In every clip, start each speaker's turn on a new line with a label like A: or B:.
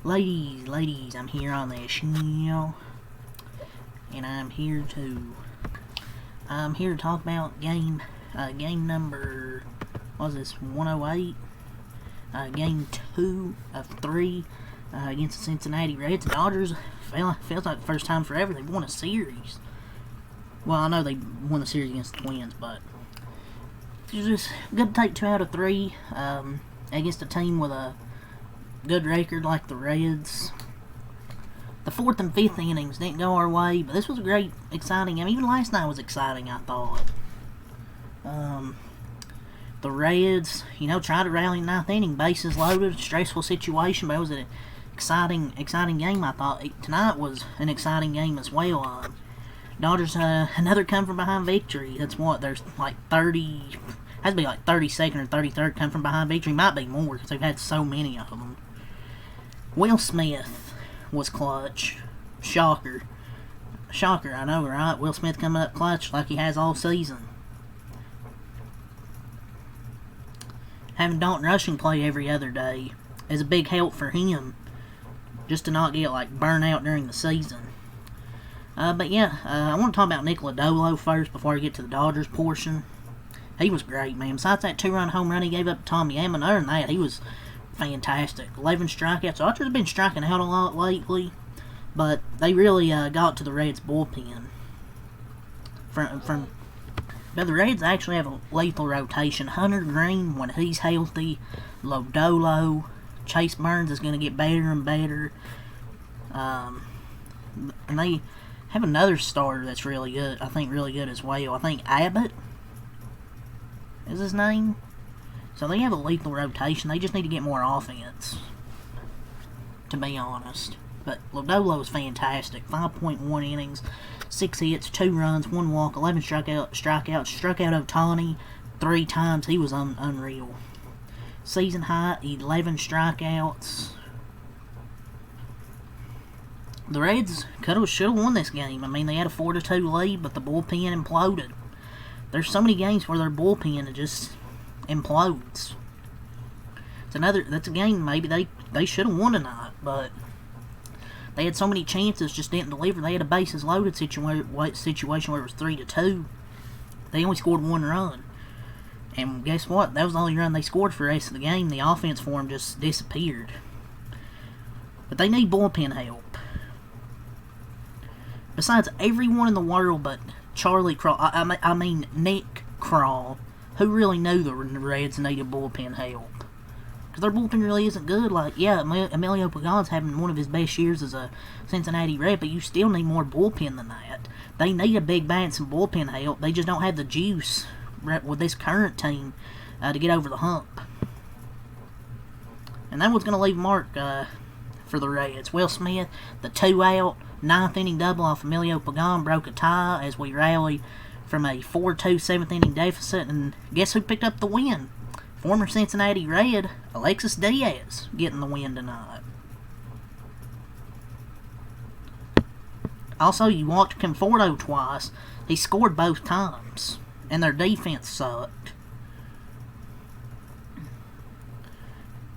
A: Ladies, I'm here on the channel, and I'm here to talk about game number, what was this, 108, game 2 of 3, against the Cincinnati Reds. The Dodgers, feels like the first time forever they've won a series. Well, I know they won the series against the Twins, but it's just good to take 2 out of 3, against a team with a good record like the Reds. The 4th and 5th innings didn't go our way, but this was a great, exciting game. Even last night was exciting, I thought. The Reds, tried to rally in the 9th inning, bases loaded, stressful situation, but it was an exciting game, I thought. Tonight was an exciting game as well. Dodgers, another come from behind victory. That's what, there's like 30, has to be like 32nd or 33rd come from behind victory. Might be more because they've had so many of them. Will Smith was clutch. Shocker, I know, right? Will Smith coming up clutch like he has all season. Having Dalton Rushing play every other day is a big help for him, just to not get burnt out during the season. But yeah, I want to talk about Nick Lodolo first before I get to the Dodgers portion. He was great, man. Besides that 2-run home run he gave up to Tommy Edman, other than that, he was fantastic. 11 strikeouts. Dodgers have been striking out a lot lately, but they really got to the Reds bullpen. But the Reds actually have a lethal rotation. Hunter Green, when he's healthy, Lodolo, Chase Burns is going to get better and better. And they have another starter that's really good. I think really good as well. I think Abbott is his name. So they have a lethal rotation. They just need to get more offense, to be honest. But Lodolo is fantastic. 5.1 innings, 6 hits, 2 runs, 1 walk, 11 strikeouts. Struck out Ohtani 3 times. He was unreal. Season high, 11 strikeouts. The Reds should have won this game. I mean, they had a 4-2 lead, but the bullpen imploded. There's so many games where their bullpen just implodes. That's a game maybe they should have won tonight, but they had so many chances, just didn't deliver. They had a bases loaded situation where it was 3-2. They only scored 1 run. And guess what? That was the only run they scored for the rest of the game. The offense for them just disappeared. But they need bullpen help. Besides everyone in the world but Charlie Crawl, I mean Nick Crawl, who really knew the Reds needed bullpen help. Because their bullpen really isn't good. Emilio Pagan's having one of his best years as a Cincinnati Red, but you still need more bullpen than that. They need a big bat and some bullpen help. They just don't have the juice with this current team to get over the hump. And that was going to leave mark for the Reds. Will Smith, the 2-out, 9th inning double off Emilio Pagan broke a tie as we rallied from a 4-2 7th inning deficit. And guess who picked up the win? Former Cincinnati Red, Alexis Diaz, getting the win tonight. Also, you walked Conforto twice. He scored both times. And their defense sucked.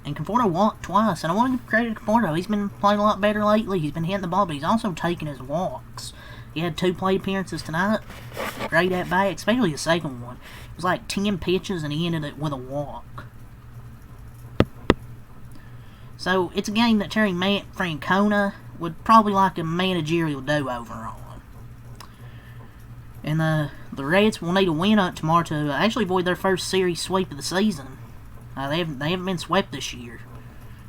A: And Conforto walked twice. And I want to give credit to Conforto. He's been playing a lot better lately. He's been hitting the ball, but he's also taking his walks. He had 2 plate appearances tonight. Great at bat, especially the second one. It was like 10 pitches and he ended it with a walk. So it's a game that Terry Francona would probably like a managerial do-over on. And the Reds will need a win up tomorrow to actually avoid their first series sweep of the season. They haven't been swept this year.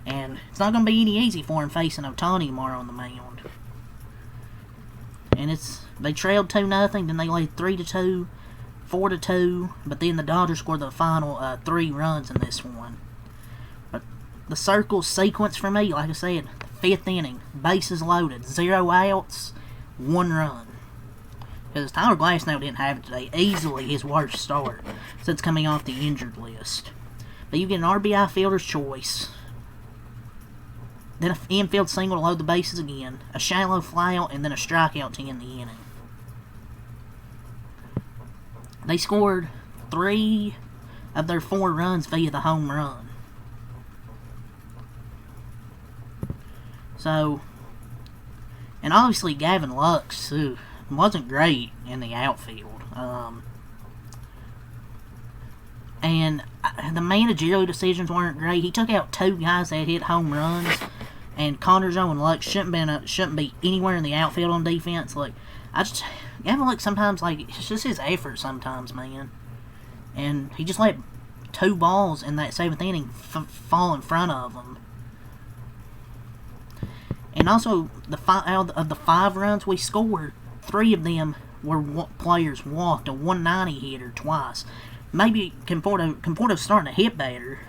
A: And it's not going to be any easy for them facing Ohtani tomorrow on the mound. And they trailed 2-0, then they laid 3-2, 4-2, but then the Dodgers scored the final 3 runs in this one. But the circle sequence for me, like I said, 5th inning, bases loaded, 0 outs, 1 run. Because Tyler Glasnow didn't have it today. Easily his worst start since coming off the injured list. But you get an RBI fielder's choice. Then an infield single to load the bases again. A shallow fly out and then a strikeout to end the inning. They scored 3 of their 4 runs via the home run. So, and obviously Gavin Lux too wasn't great in the outfield. And the managerial decisions weren't great. He took out 2 guys that hit home runs, and Connor Joe and Lux shouldn't be anywhere in the outfield on defense. Like, Gavin Lux sometimes, like, it's just his effort sometimes, man. And he just let 2 balls in that 7th inning fall in front of him. And also, out of the 5 runs we scored, 3 of them were players walked. A 190 hitter twice. Maybe Conforto's starting to hit better,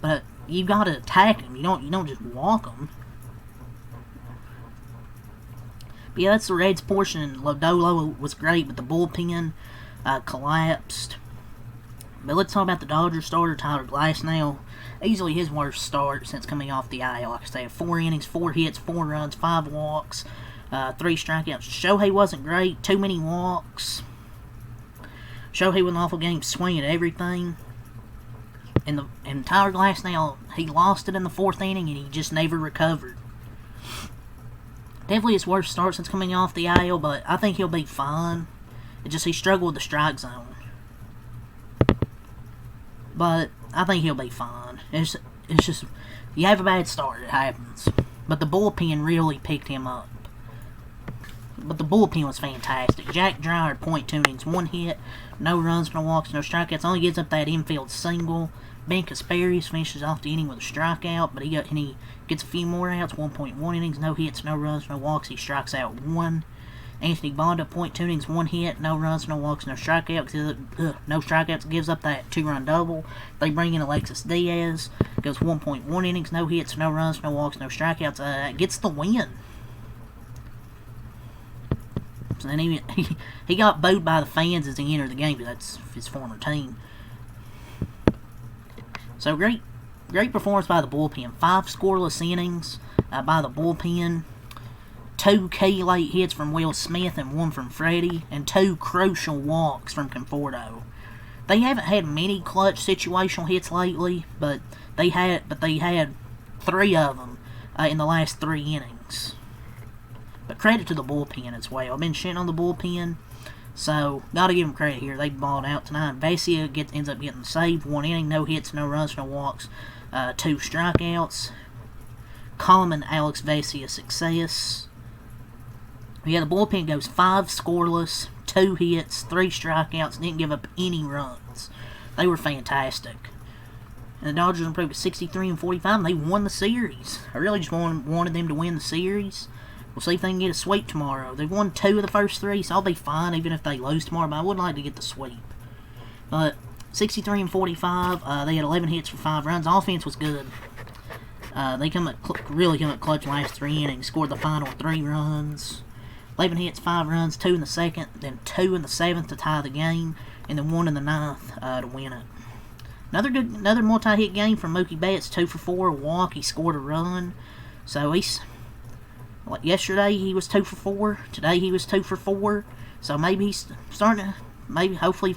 A: but you got to attack him. You don't just walk him. But yeah, that's the Reds portion. Lodolo was great, but the bullpen collapsed. But let's talk about the Dodgers starter, Tyler Glasnow. Easily his worst start since coming off the IL. Like I said, 4 innings, 4 hits, 4 runs, 5 walks, 3 strikeouts. Shohei wasn't great. Too many walks. Shohei with an awful game, swinging at everything. And Tyler Glasnow, he lost it in the 4th inning, and he just never recovered. Definitely his worst start since coming off the IL, but I think he'll be fine. It's just he struggled with the strike zone. But I think he'll be fine. It's just, you have a bad start, it happens. But the bullpen really picked him up. But the bullpen was fantastic. Jack Dreyer, .2 innings, 1 hit, no runs, no walks, no strikeouts. Only gives up that infield single. Ben Kasparius finishes off the inning with a strikeout, but he gets a few more outs. 1.1 innings, no hits, no runs, no walks. He strikes out 1. Anthony Bonda, .2 innings, 1 hit, no runs, no walks, no strikeouts. No strikeouts, gives up that 2-run double. They bring in Alexis Diaz, goes 1.1 innings, no hits, no runs, no walks, no strikeouts. Gets the win. And he got booed by the fans as he entered the game, but that's his former team. So great performance by the bullpen. 5 scoreless innings by the bullpen. 2 key late hits from Will Smith and 1 from Freddie, and 2 crucial walks from Conforto. They haven't had many clutch situational hits lately, but they had 3 of them in the last 3 innings. But credit to the bullpen as well. I've been shitting on the bullpen, so got to give them credit here. They balled out tonight. Vesia ends up getting the save. 1 inning, no hits, no runs, no walks, 2 strikeouts. Common Alex Vesia success. Yeah, the bullpen goes 5 scoreless, 2 hits, 3 strikeouts, didn't give up any runs. They were fantastic. And the Dodgers improved to 63-45, and they won the series. I really just wanted them to win the series. We'll see if they can get a sweep tomorrow. They've won 2 of the first 3, so I'll be fine even if they lose tomorrow, but I would like to get the sweep. But 63-45, they had 11 hits for 5 runs. Offense was good. They really come up clutch last 3 innings. Scored the final 3 runs. 11 hits, 5 runs, 2 in the 2nd, then 2 in the 7th to tie the game, and then 1 in the 9th to win it. Another multi-hit game from Mookie Betts, 2 for 4, a walk. He scored a run. So yesterday he was 2 for 4. Today he was 2 for 4. So maybe he's starting to, hopefully,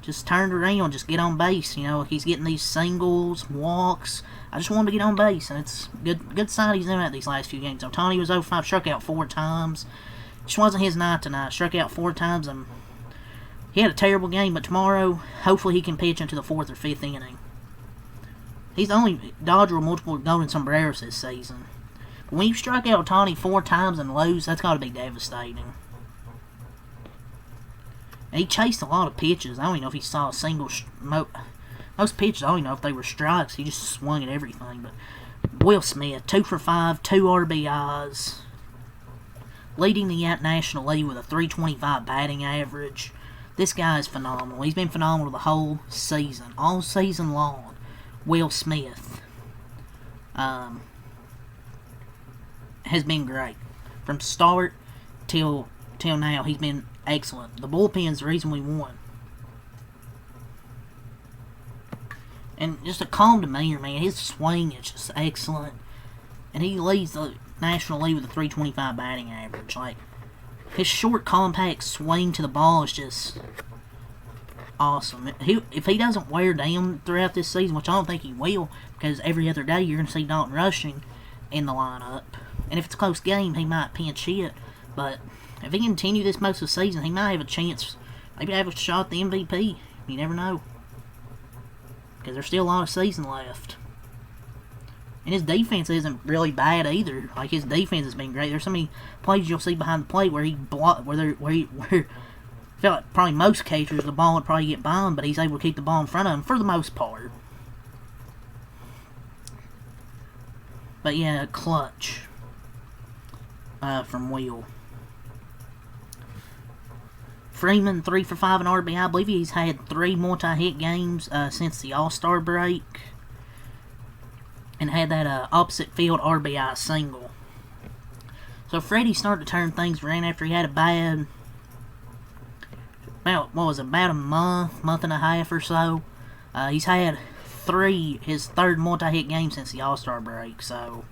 A: just turned around, just get on base. He's getting these singles, walks. I just want him to get on base, and it's good sign he's doing that these last few games. Ohtani was 0-5, struck out 4 times. Just wasn't his night tonight. Struck out 4 times, and he had a terrible game. But tomorrow, hopefully, he can pitch into the 4th or 5th inning. He's the only Dodger with multiple golden sombreros this season. But when you strike out Ohtani 4 times and lose, that's got to be devastating. And he chased a lot of pitches. I don't even know if he saw a single. Most pitches, I don't even know if they were strikes. He just swung at everything. But Will Smith, 2 for 5, 2 RBIs. Leading the National League with a .325 batting average. This guy is phenomenal. He's been phenomenal the whole season. All season long. Will Smith has been great. From start till now, he's been excellent. The bullpen's the reason we won. And just a calm demeanor, man. His swing is just excellent. And he leads the National League with a .325 batting average. Like, his short, compact swing to the ball is just awesome. If he doesn't wear down throughout this season, which I don't think he will, because every other day you're going to see Dalton rushing, in the lineup. And if it's a close game, he might pinch hit. But if he can continue this most of the season, he might have a chance, maybe have a shot at the MVP. You never know. Because there's still a lot of season left. And his defense isn't really bad either. Like, his defense has been great. There's so many plays you'll see behind the plate where he where I feel like probably most catchers, the ball would probably get by him, but he's able to keep the ball in front of him for the most part. But yeah, clutch from Will. Freeman, 3 for 5 in RBI. I believe he's had 3 multi-hit games since the All-Star break. And had that opposite field RBI single. So Freddie started to turn things around after he had a bad, about a month and a half or so. He's had his third multi-hit game since the All-Star break, so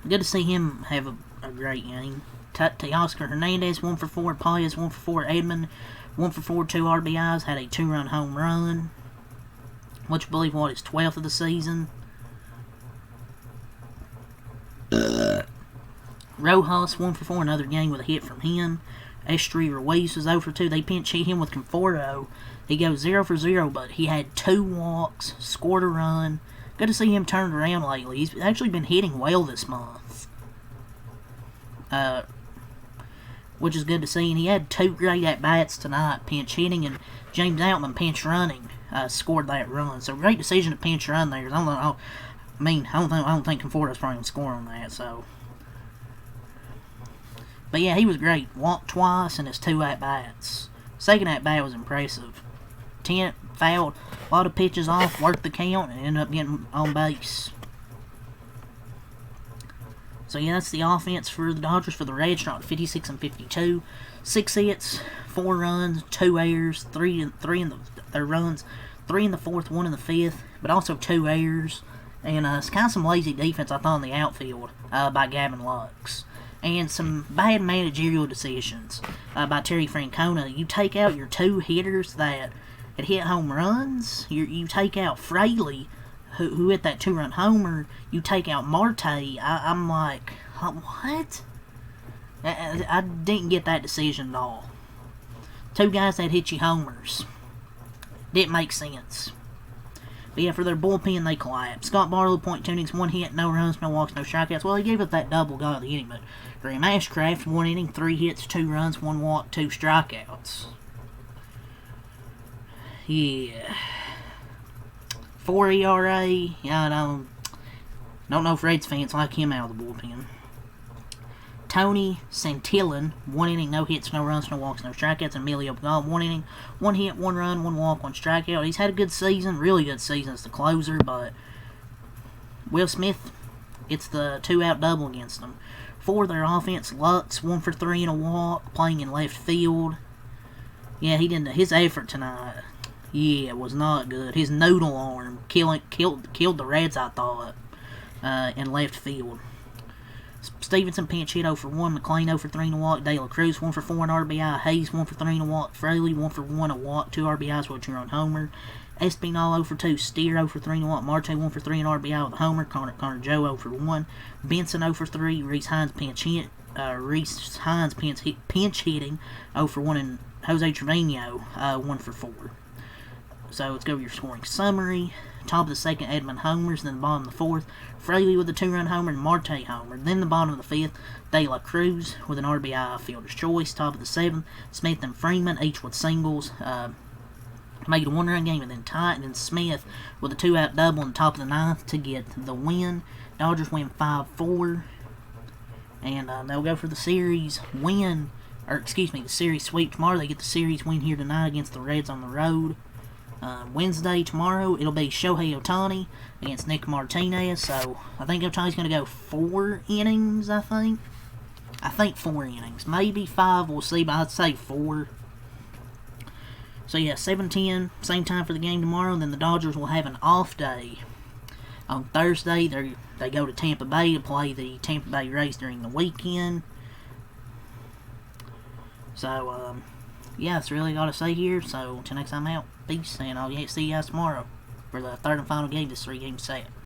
A: good to see him have a great game. Teoscar Hernandez, 1 for 4. Paez, 1 for 4. Edmund, 1 for 4, 2 RBIs, had a 2-run home run, which I believe his 12th of the season. Rojas, 1 for 4, another game with a hit from him. Estri Ruiz was 0 for 2. They pinch hit him with Conforto. He goes 0 for 0, but he had 2 walks, scored a run. Good to see him turned around lately. He's actually been hitting well this month. Which is good to see. And he had 2 great at-bats tonight, pinch hitting, and James Outman pinch running. Scored that run. So great decision to pinch run there. I don't think Conforto's probably going to score on that, so. But yeah, he was great. Walked twice in his 2 at-bats. Second at-bat was impressive. 10 fouled, a lot of pitches off, worked the count, and ended up getting on base. So yeah, that's the offense for the Dodgers. For the Reds, dropped 56 and 52. 6 hits, 4 runs, 2 errors, 3 in their runs, 3 in the 4th, 1 in the 5th, but also 2 errors. And it's kind of some lazy defense, I thought, in the outfield by Gavin Lux. And some bad managerial decisions by Terry Francona. You take out your 2 hitters that had hit home runs. You take out Fraley, who hit that 2-run homer. You take out Marte. I'm like, what? I didn't get that decision at all. 2 guys that hit you homers. Didn't make sense. But yeah, for their bullpen, they collapsed. Scott Barlow, .2 innings, 1 hit, no runs, no walks, no strikeouts. Well, he gave up that double guy of the inning, but Graham Ashcraft, 1 inning, 3 hits, 2 runs, 1 walk, 2 strikeouts. Yeah. 4 ERA. Yeah, I don't know if Reds fans like him out of the bullpen. Tony Santillan, 1 inning, no hits, no runs, no walks, no strikeouts. Emilio Pagal, 1 inning, 1 hit, 1 run, 1 walk, 1 strikeout. He's had a good season, really good season as the closer, but Will Smith gets the 2-out double against them. For their offense, Lux, 1 for 3 and a walk, playing in left field. Yeah, he didn't. His effort tonight, yeah, was not good. His noodle arm killed the Reds, I thought, in left field. Stevenson pinch hit 0 for 1. McClain 0 for 3 and a walk. De La Cruz 1 for 4 and RBI. Hayes 1 for 3 and a walk. Fraley 1 for 1 a walk. 2 RBIs with a 2-run homer. Espinal 0 for 2. Steer 0 for 3 and a walk. Marte 1 for 3 and RBI with a homer. Connor Joe 0 for 1. Benson 0 for 3. Reese Hines pinch hit. Pinch hitting 0 for 1, and Jose Trevino 1 for 4. So let's go over your scoring summary. Top of the 2nd, Edmund homers. Then the bottom of the 4th, Fraley with a 2-run homer and Marte homer. Then the bottom of the 5th, De La Cruz with an RBI fielder's choice. Top of the 7th, Smith and Freeman, each with singles. Made a 1-run game, and then tie. And then Smith with a 2-out double in the top of the 9th to get the win. Dodgers win 5-4. And they'll go for the series win. The series sweep tomorrow. They get the series win here tonight against the Reds on the road. Wednesday, tomorrow, it'll be Shohei Ohtani against Nick Martinez. So, I think Ohtani's going to go 4 innings, I think. 4 innings. Maybe 5, we'll see, but I'd say 4. So, yeah, 7:10, same time for the game tomorrow. And then the Dodgers will have an off day. On Thursday, they go to Tampa Bay to play the Tampa Bay Rays during the weekend. So, yeah, that's really all to say here. So, until next time out, peace, and I'll see you guys tomorrow for the 3rd and final game of this 3-game set.